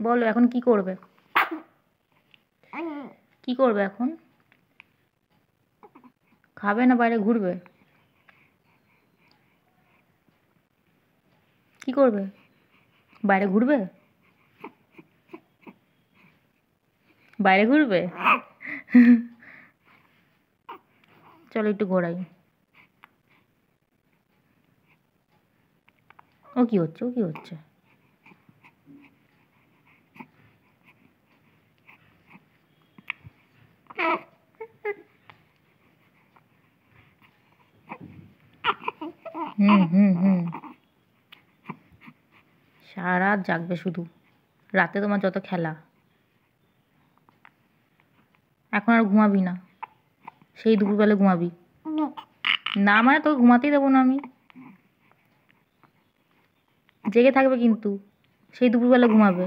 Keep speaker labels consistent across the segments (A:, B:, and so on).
A: বলো এখন কি করবে? কি করবে এখন? খাবে না বাইরে ঘুরবে? কি করবে? বাইরে ঘুরবে? বাইরে ঘুরবে? চলো একটু ঘোরাই। ও কি হচ্ছে? ও কি হচ্ছে? হুম হুম হুম। সারা রাত জাগবে শুধু, রাতে তোমার যত খেলা। এখন আর ঘুমাবি না, সেই দুপুরবেলা ঘুমাবি। না মানে তোকে ঘুমাতেই দেবো না আমি, জেগে থাকবে কিন্তু, সেই দুপুরবেলা ঘুমাবে,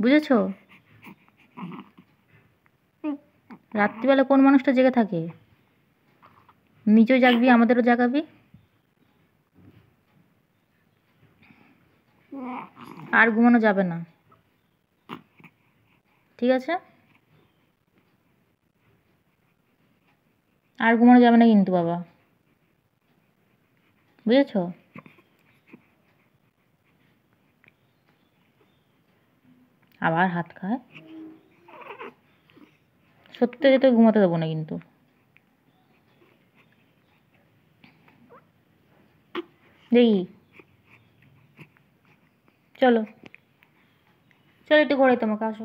A: বুঝেছো? রাত্রিবেলা কোন মানুষটা জেগে থাকে? নিজেও জাগবি, আমাদেরও জাগাবি। আর ঘুমানো যাবে না, ঠিক আছে? আর ঘুমানো যাবে না কিন্তু বাবা, বুঝেছো? আবার হাত খায়। সত্যি যেতে ঘুমাতে দেবো না কিন্তু। দেখি, চলো চলো একটু ঘোরাই তোমাকে, আসো।